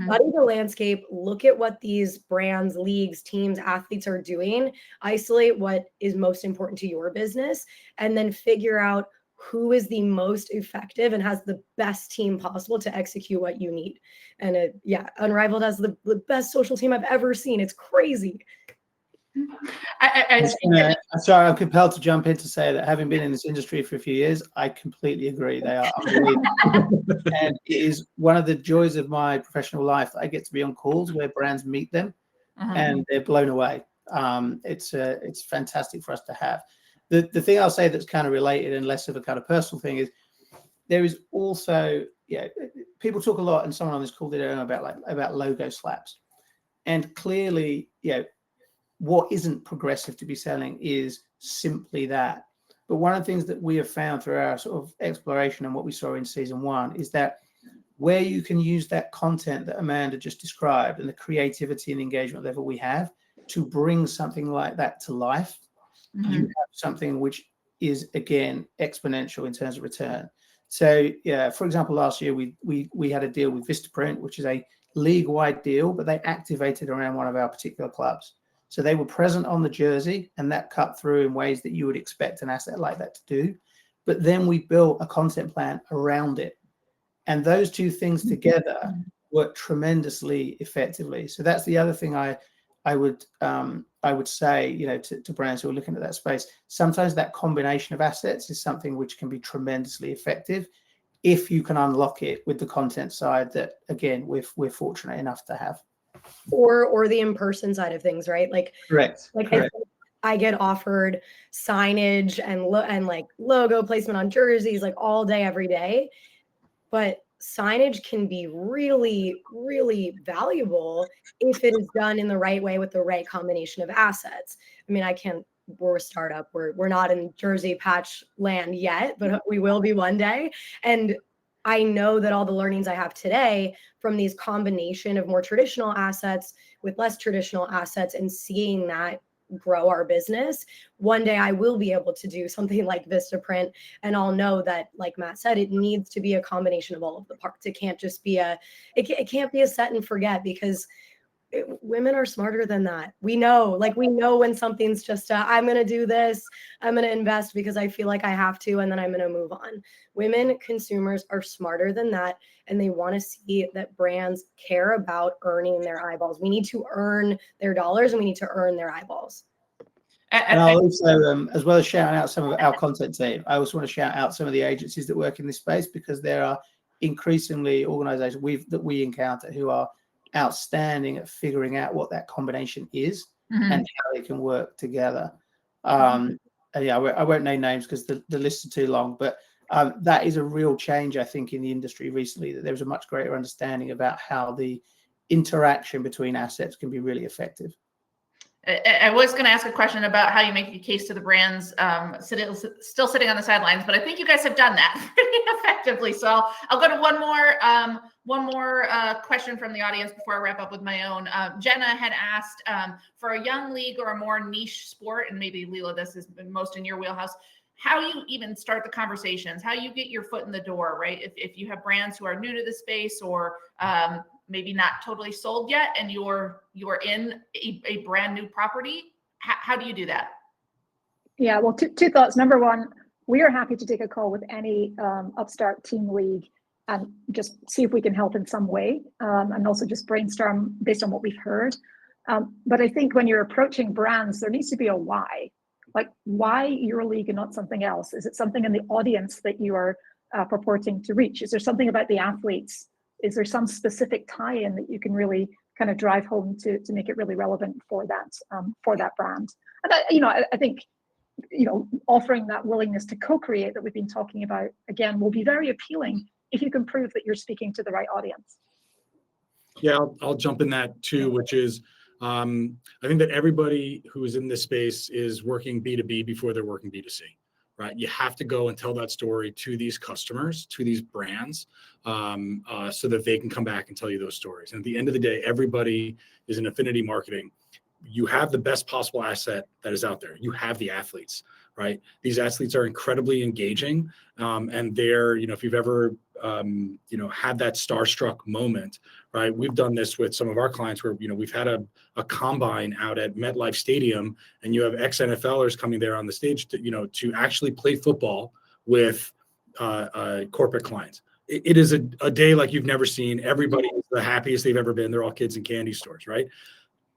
study the landscape, look at what these brands, leagues, teams, athletes are doing, isolate what is most important to your business, and then figure out who is the most effective and has the best team possible to execute what you need. And Unrivaled has the best social team I've ever seen. It's crazy. Sorry, I'm compelled to jump in to say that, having been in this industry for a few years, I completely agree. They are unbelievable. And it is one of the joys of my professional life. I get to be on calls where brands meet them and they're blown away. It's fantastic for us to have. The thing I'll say that's kind of related and less of a kind of personal thing is, there is also, people talk a lot, and someone on this call did about logo slaps, and clearly, what isn't progressive to be selling is simply that. But one of the things that we have found through our sort of exploration and what we saw in season 1 is that where you can use that content that Amanda just described and the creativity and engagement level we have to bring something like that to life, you have something which is, again, exponential in terms of return. So, for example, last year we had a deal with Vistaprint, which is a league-wide deal, but they activated around one of our particular clubs. So they were present on the jersey, and that cut through in ways that you would expect an asset like that to do. But then we built a content plan around it. And those two things together work tremendously effectively. So that's the other thing I would say, to brands who are looking at that space. Sometimes that combination of assets is something which can be tremendously effective if you can unlock it with the content side that, again, we're fortunate enough to have. Or the in-person side of things, right? Correct. I get offered signage and like logo placement on jerseys like all day, every day. But signage can be really, really valuable if it is done in the right way with the right combination of assets. I mean, we're a startup. We're not in jersey patch land yet, but we will be one day. And I know that all the learnings I have today from these combination of more traditional assets with less traditional assets and seeing that grow our business, one day I will be able to do something like Vistaprint, and I'll know that, like Matt said, it needs to be a combination of all of the parts. It can't just be it can't be a set and forget, because women are smarter than that. We know when something's just I'm going to do this, I'm going to invest because I feel like I have to, and then I'm going to move on. Women consumers are smarter than that, and they want to see that brands care about earning their eyeballs. We need to earn their dollars, and we need to earn their eyeballs. And I'll also, as well as shouting out some of our content team, I also want to shout out some of the agencies that work in this space, because there are increasingly organizations that we encounter who are outstanding at figuring out what that combination is and how they can work together. And I won't name names because the lists are too long, but that is a real change, I think, in the industry recently, that there was a much greater understanding about how the interaction between assets can be really effective. I was going to ask a question about how you make the case to the brands still sitting on the sidelines, but I think you guys have done that pretty effectively. So I'll go to one more question from the audience before I wrap up with my own. Jenna had asked, for a young league or a more niche sport, and maybe Leela, this is most in your wheelhouse, how you even start the conversations, how you get your foot in the door, right? If you have brands who are new to the space, or maybe not totally sold yet, and you're in a brand new property, how do you do that? Yeah, well, two thoughts. Number one, we are happy to take a call with any upstart team league and just see if we can help in some way, and also just brainstorm based on what we've heard. But I think when you're approaching brands, there needs to be a why. Like, why your league and not something else? Is it something in the audience that you are purporting to reach? Is there something about the athletes? Is there some specific tie-in that you can really kind of drive home to make it really relevant for that brand? And I think offering that willingness to co-create that we've been talking about, again, will be very appealing if you can prove that you're speaking to the right audience. Yeah, I'll jump in that too, which is I think that everybody who is in this space is working B2B before they're working B2C, right? You have to go and tell that story to these customers, to these brands, so that they can come back and tell you those stories. And at the end of the day, everybody is in affinity marketing. You have the best possible asset that is out there. You have the athletes, right? These athletes are incredibly engaging, and they're, if you've ever, had that starstruck moment, right? We've done this with some of our clients where, we've had a combine out at MetLife Stadium, and you have ex-NFLers coming there on the stage to actually play football with corporate clients. It is a day like you've never seen. Everybody is the happiest they've ever been. They're all kids in candy stores, right?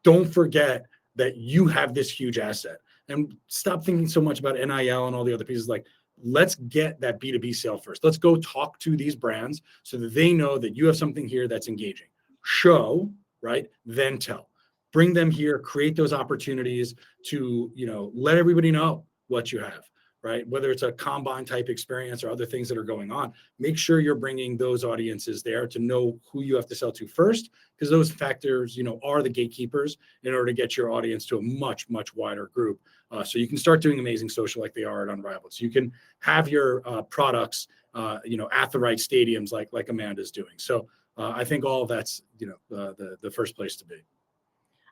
Don't forget that you have this huge asset, and stop thinking so much about NIL and all the other pieces. Like, let's get that B2B sale first. Let's go talk to these brands so that they know that you have something here that's engaging. Show, right? Then tell. Bring them here, create those opportunities to, let everybody know what you have. right? Whether it's a combine type experience or other things that are going on, make sure you're bringing those audiences there to know who you have to sell to first, because those factors, are the gatekeepers in order to get your audience to a much, much wider group. So you can start doing amazing social like they are at Unrivaled. So you can have your products, at the right stadiums like Amanda's doing. So I think all of that's, the first place to be.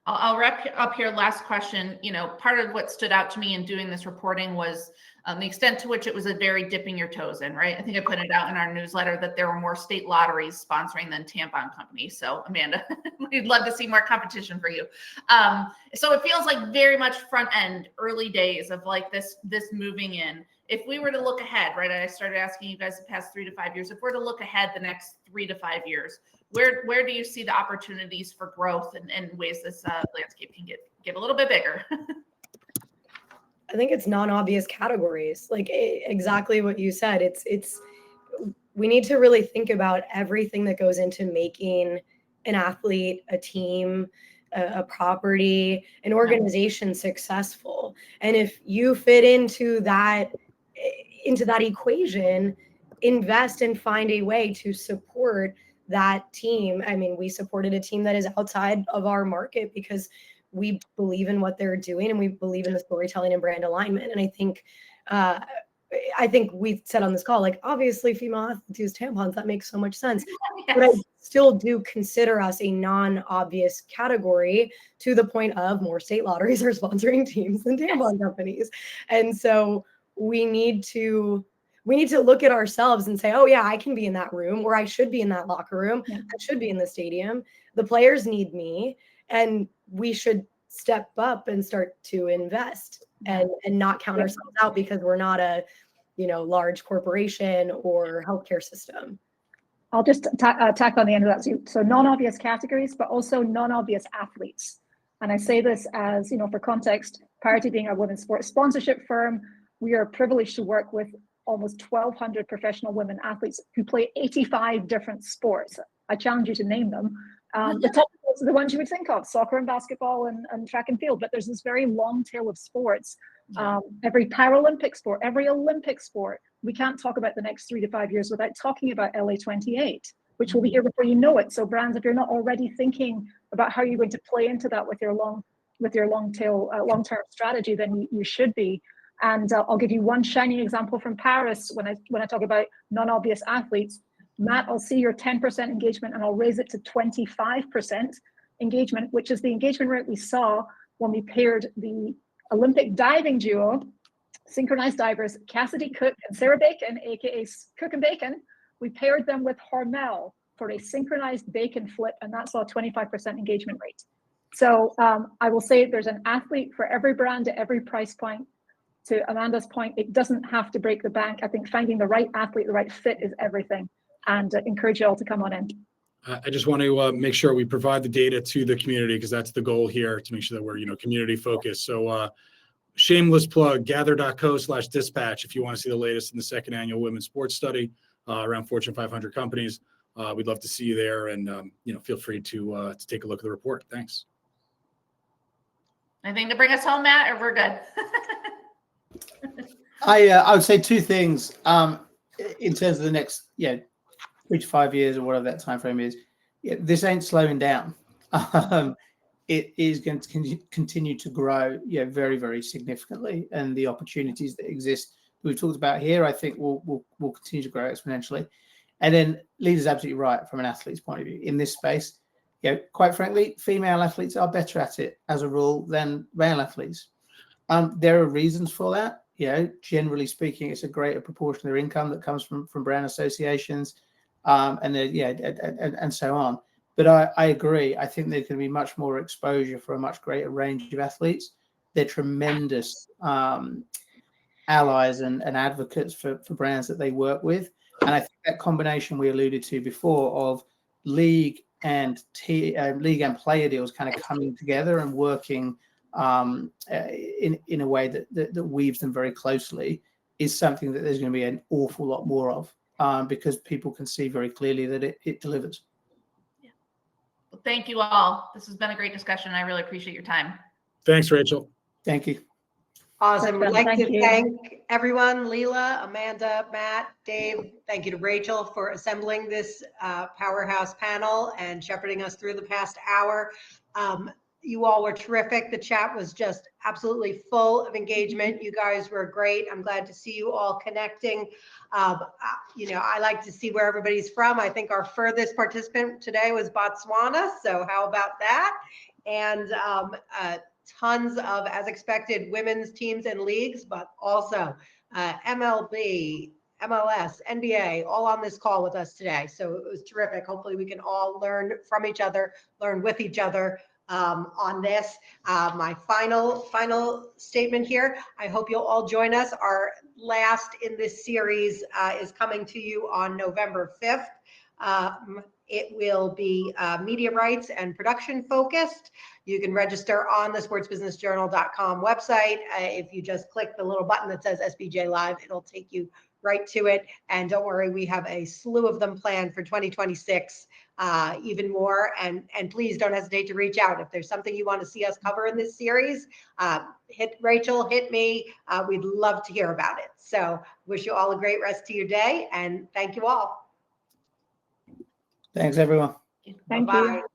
I'll wrap up here. Last question. Part of what stood out to me in doing this reporting was the extent to which it was a very dipping your toes in, right? I think I put it out in our newsletter that there were more state lotteries sponsoring than tampon companies. So Amanda, we'd love to see more competition for you. So it feels like very much front end, early days of like this moving in. If we were to look ahead, right? I started asking you guys the past 3 to 5 years. If we're to look ahead the next 3 to 5 years, where do you see the opportunities for growth and ways this landscape can get a little bit bigger? I think it's non-obvious categories, like exactly what you said. It's we need to really think about everything that goes into making an athlete, a team, a property, an organization successful. And if you fit into that equation, invest and find a way to support that team. I mean, we supported a team that is outside of our market because we believe in what they're doing and we believe in the storytelling and brand alignment. And I think we've said on this call, like, obviously female athletes use tampons. That makes so much sense. Yes. But I still do consider us a non-obvious category, to the point of more state lotteries are sponsoring teams than tampon companies. And so we need to look at ourselves and say, oh yeah, I can be in that room, or I should be in that locker room. Yeah. I should be in the stadium. The players need me, and we should step up and start to invest and not count ourselves out because we're not a, large corporation or healthcare system. I'll just tack on the end of that. So non-obvious categories, but also non-obvious athletes. And I say this as, for context, Parity being a women's sports sponsorship firm, we are privileged to work with almost 1,200 professional women athletes who play 85 different sports. I challenge you to name them. The top sports are the ones you would think of: soccer and basketball and track and field. But there's this very long tail of sports. Every Paralympic sport, every Olympic sport. We can't talk about the next 3 to 5 years without talking about LA 28, which will be here before you know it. So brands, if you're not already thinking about how you're going to play into that with your long-term strategy, then you should be. And I'll give you one shining example from Paris when I talk about non-obvious athletes. Matt, I'll see your 10% engagement and I'll raise it to 25% engagement, which is the engagement rate we saw when we paired the Olympic diving duo, synchronized divers, Cassidy Cook and Sarah Bacon, aka Cook and Bacon. We paired them with Hormel for a synchronized bacon flip, and that saw a 25% engagement rate. So I will say there's an athlete for every brand at every price point. To Amanda's point, it doesn't have to break the bank. I think finding the right athlete, the right fit is everything, and encourage you all to come on in. I just want to make sure we provide the data to the community, because that's the goal here, to make sure that we're, community focused. So shameless plug, gather.co/dispatch if you want to see the latest in the second annual women's sports study around Fortune 500 companies. We'd love to see you there, and feel free to take a look at the report. Thanks. Anything to bring us home, Matt, or we're good? I would say two things in terms of the next 3 to 5 years or whatever that time frame is. This ain't slowing down. It is going to continue to grow very, very significantly, and the opportunities that exist that we've talked about here, I think will continue to grow exponentially. And then Lisa's absolutely right from an athlete's point of view in this space. Quite frankly, female athletes are better at it as a rule than male athletes. There are reasons for that. Generally speaking, it's a greater proportion of their income that comes from brand associations, and so on. But I agree. I think there's going to be much more exposure for a much greater range of athletes. They're tremendous allies and advocates for brands that they work with. And I think that combination we alluded to before of league and player deals kind of coming together and working in a way that weaves them very closely is something that there's going to be an awful lot more of, because people can see very clearly that it delivers. Yeah. Well, thank you all. This has been a great discussion. I really appreciate your time. Thanks, Rachel. Thank you. Awesome. We'd like Thank to you. thank everyone, Leela, Amanda, Matt, Dave. Thank you to Rachel for assembling this powerhouse panel and shepherding us through the past hour. You all were terrific. The chat was just absolutely full of engagement. You guys were great. I'm glad to see you all connecting. I like to see where everybody's from. I think our furthest participant today was Botswana. So how about that? And tons of, as expected, women's teams and leagues, but also MLB, MLS, NBA, all on this call with us today. So it was terrific. Hopefully we can all learn from each other, learn with each other on this. My final statement here. I hope you'll all join us. Our last in this series is coming to you on November 5th. It will be media rights and production focused. You can register on the sportsbusinessjournal.com website. If you just click the little button that says SBJ Live, it'll take you right to it. And don't worry, we have a slew of them planned for 2026, even more. And please don't hesitate to reach out. If there's something you want to see us cover in this series, hit Rachel, hit me. We'd love to hear about it. So wish you all a great rest of your day and thank you all. Thanks, everyone. Thank Bye-bye. you.